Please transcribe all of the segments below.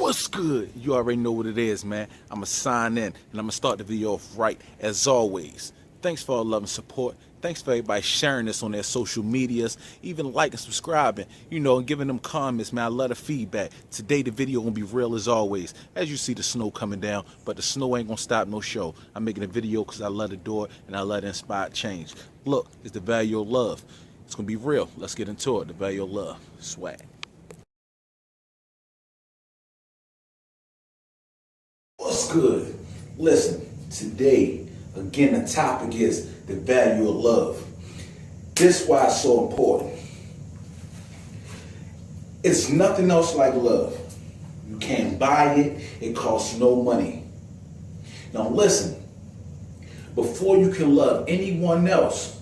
What's good? You already know what it is, man. I'ma sign in and I'ma start the video off right as always. Thanks for all love and support. Thanks for everybody sharing this on their social medias, even liking, subscribing, and giving them comments, man. I love the feedback. Today the video gonna be real as always. As you see the snow coming down, but the snow ain't gonna stop no show. I'm making a video because I love to do it and I love to inspire change. Look, it's the value of love. It's gonna be real. Let's get into it. The value of love. Swag. What's good? Listen, today, again, the topic is the value of love. This is why it's so important. It's nothing else like love. You can't buy it. It costs no money. Now listen, before you can love anyone else,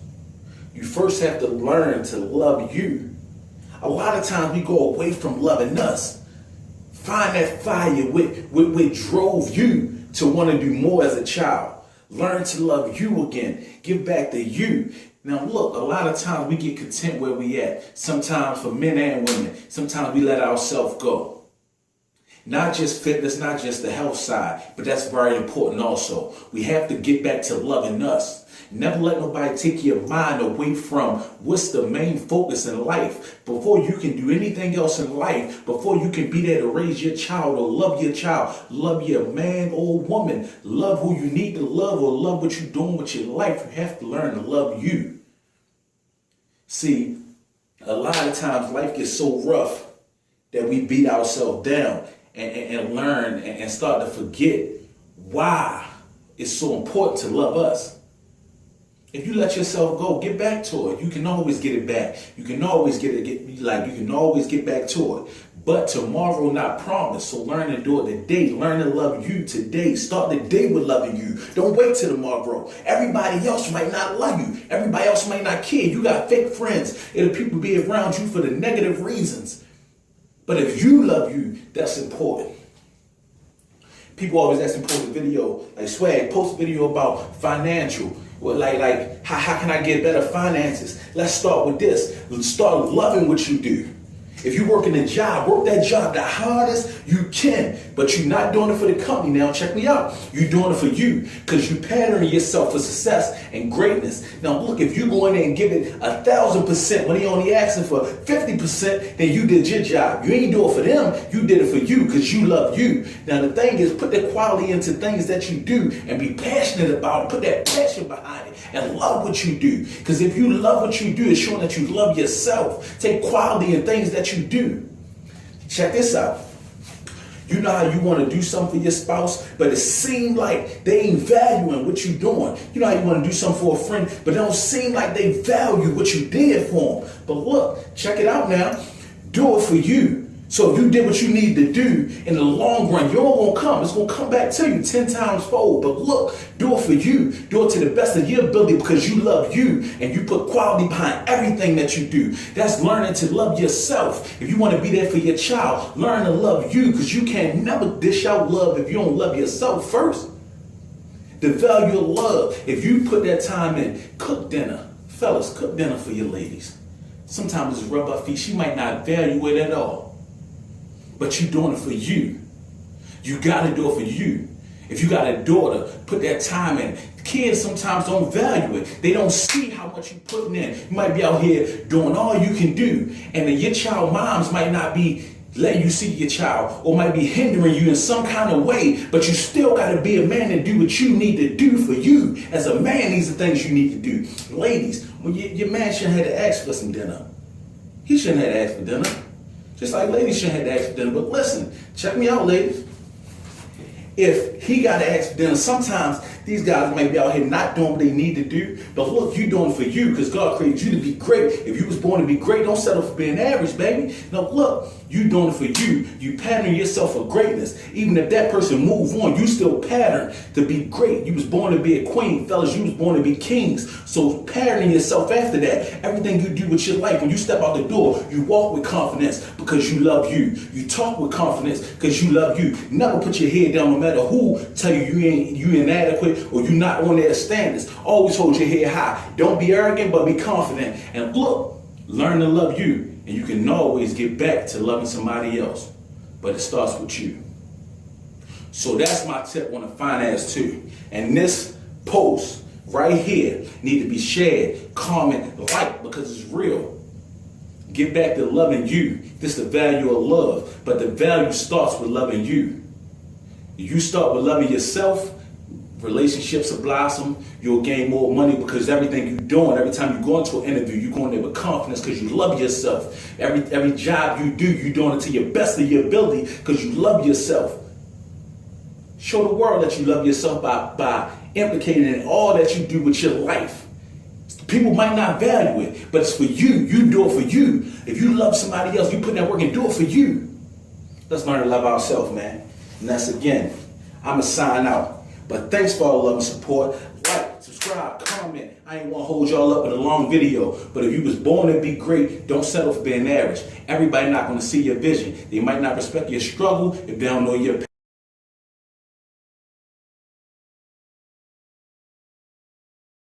you first have to learn to love you. A lot of times we go away from loving us. Find that fire which drove you to want to do more as a child. Learn to love you again. Give back to you. Now look, a lot of times we get content where we at. Sometimes for men and women, sometimes we let ourselves go. Not just fitness, not just the health side, but that's very important also. We have to get back to loving us. Never let nobody take your mind away from what's the main focus in life. Before you can do anything else in life, before you can be there to raise your child or love your child, love your man or woman, love who you need to love or love what you're doing with your life, you have to learn to love you. See, a lot of times life gets so rough that we beat ourselves down and learn and start to forget why it's so important to love us. If you let yourself go, get back to it. You can always get it back. You can always you can always get back to it. But tomorrow not promised. So learn to do it today. Learn to love you today. Start the day with loving you. Don't wait till tomorrow. Everybody else might not love you. Everybody else might not care. You got fake friends. It'll people be around you for the negative reasons. But if you love you, that's important. People always ask me to post a video, like Swag, post a video about financial. Well, like how can I get better finances? Let's start with this. Let's start loving what you do. If you work in a job, work that job the hardest you can, but you're not doing it for the company. Now check me out. You're doing it for you because you patterning yourself for success and greatness. Now look, if you go in there and give it 1,000% when they only asking for 50%, then you did your job. You ain't do it for them. You did it for you because you love you. Now the thing is, put that quality into things that you do and be passionate about it. Put that passion behind it and love what you do. Because if you love what you do, it's showing that you love yourself. Take quality in things that you do. Check this out. You know how you want to do something for your spouse, but it seems like they ain't valuing what you're doing. You know how you want to do something for a friend, but it don't seem like they value what you did for them. But look, check it out now. Do it for you. So if you did what you need to do, in the long run, you're all gonna come. It's gonna come back to you 10 times fold. But look, do it for you. Do it to the best of your ability because you love you and you put quality behind everything that you do. That's learning to love yourself. If you want to be there for your child, learn to love you because you can never dish out love if you don't love yourself first. The value of love. If you put that time in, cook dinner. Fellas, cook dinner for your ladies. Sometimes it's rub her feet. She might not value it at all. But you're doing it for you. You got to do it for you. If you got a daughter, put that time in. Kids sometimes don't value it. They don't see how much you're putting in. You might be out here doing all you can do. And then your child moms might not be letting you see your child or might be hindering you in some kind of way. But you still got to be a man and do what you need to do for you. As a man, these are things you need to do. Ladies, when your man shouldn't have to ask for some dinner. He shouldn't have to ask for dinner. Just like ladies shouldn't have to ask for dinner. But listen, check me out, ladies. If he got to ask for dinner, sometimes these guys might be out here not doing what they need to do. But look, you're doing it for you because God created you to be great. If you was born to be great, don't settle for being average, baby. No, look, you doing it for you. You pattern yourself for greatness. Even if that person move on, you still pattern to be great. You was born to be a queen. Fellas, you was born to be kings. So patterning yourself after that. Everything you do with your life, when you step out the door, you walk with confidence because you love you. You talk with confidence because you love you. Never put your head down no matter who tell you you inadequate or you're not on their standards. Always hold your head high. Don't be arrogant, but be confident. And look, learn to love you. And you can always get back to loving somebody else. But it starts with you. So that's my tip on the finance too. And this post right here need to be shared, comment, like, because it's real. Get back to loving you. This is the value of love, but the value starts with loving you. You start with loving yourself, relationships will blossom, you'll gain more money because everything you're doing, every time you go into an interview, you're going there with confidence because you love yourself. Every job you do, you're doing it to your best of your ability because you love yourself. Show the world that you love yourself by implicating in all that you do with your life. People might not value it, but it's for you. You do it for you. If you love somebody else, you put in that work and do it for you. Let's learn to love ourselves, man. And that's again, I'm going to sign out. But thanks for all the love and support. Like, subscribe, comment. I ain't want to hold y'all up with a long video. But if you was born to be great, don't settle for being average. Everybody not going to see your vision. They might not respect your struggle if they don't know your